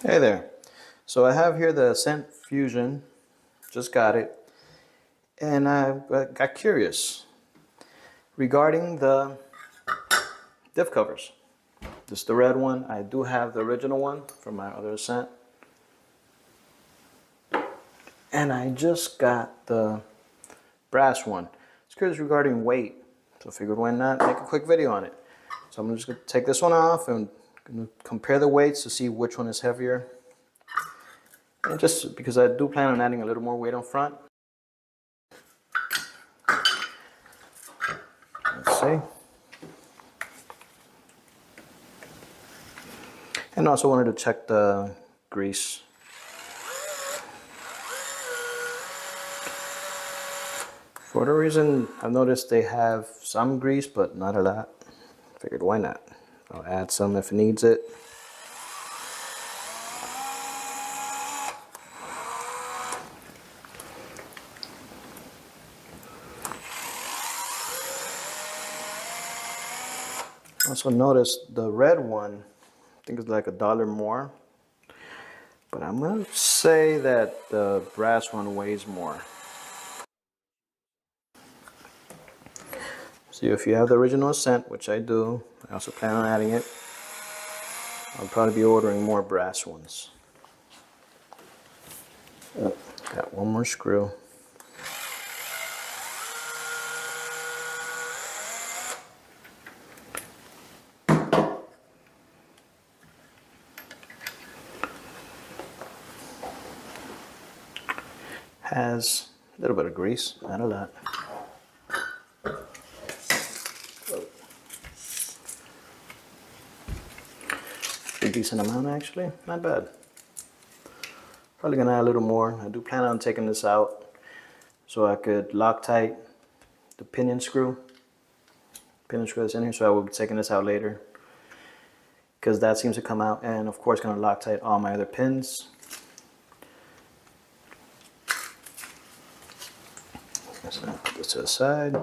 Hey there. So I have here the Ascent Fusion, just got it, and I got curious regarding the diff covers. This is the red one. I do have the original one from my other Ascent, and I just got the brass one. I was curious regarding weight, so I figured why not make a quick video on it. So I'm just going to take this one off and compare the weights to see which one is heavier. And just because I do plan on adding a little more weight on front. Let's see. And also wanted to check the grease. For whatever reason, I've noticed they have some grease, but not a lot. Figured why not? I'll add some if it needs it. Also noticed the red one, I think it's like $1 more. But I'm gonna say that the brass one weighs more. So if you have the original Ascent, which I do, I also plan on adding it, I'll probably be ordering more brass ones. Got one more screw. Has a little bit of grease, not a lot. A decent amount actually, not bad. Probably gonna add a little more. I do plan on taking this out so I could Loctite the pinion screw. Pinion screw that's in here, so I will be taking this out later because that seems to come out, and of course gonna Loctite all my other pins. So I'll put this to the side.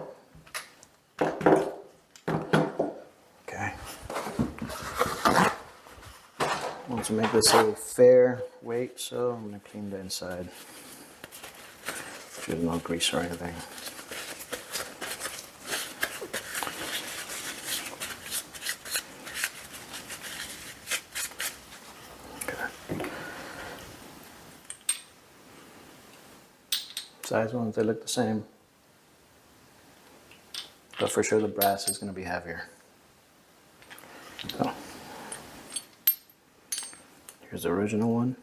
Okay. I want to make this a fair weight, so I'm gonna clean the inside. There's no grease or anything. Okay. Size ones, they look the same. But for sure the brass is gonna be heavier. So, here's the original one.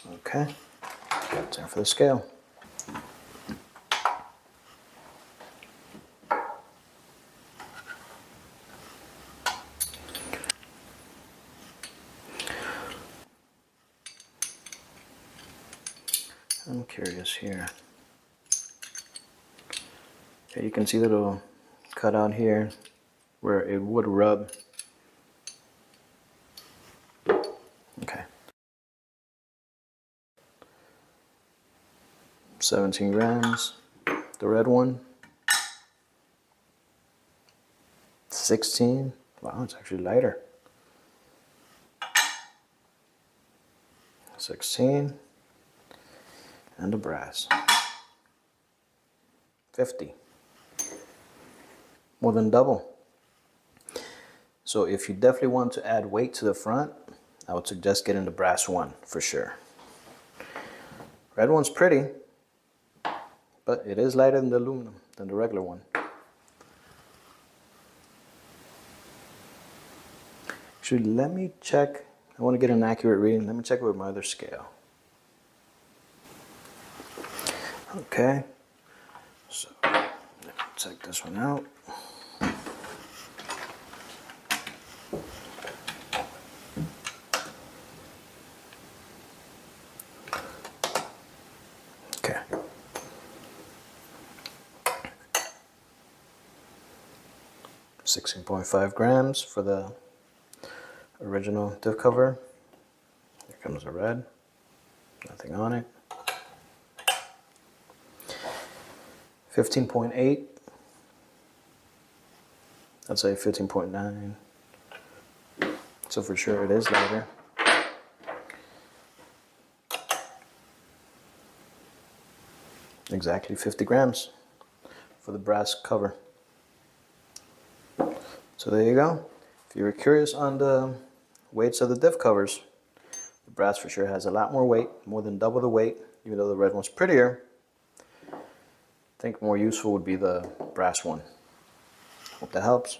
Okay, time for the scale. I'm curious here. Okay, you can see the little cutout here where it would rub. Okay. 17 grams, the red one. 16, wow, it's actually lighter. 16, and the brass. 50, more than double. So if you definitely want to add weight to the front, I would suggest getting the brass one for sure. Red one's pretty, but it is lighter than the aluminum, than the regular one. Actually, let me check. I want to get an accurate reading. Let me check with my other scale. Okay, so let me check this one out. Okay. 16.5 grams for the original diff cover. Here comes the red. Nothing on it. 15.8. I'd say 15.9. So for sure it is lighter. Exactly 50 grams for the brass cover. So there you go. If you were curious on the weights of the diff covers, the brass for sure has a lot more weight, more than double the weight, even though the red one's prettier. I think more useful would be the brass one. Hope that helps.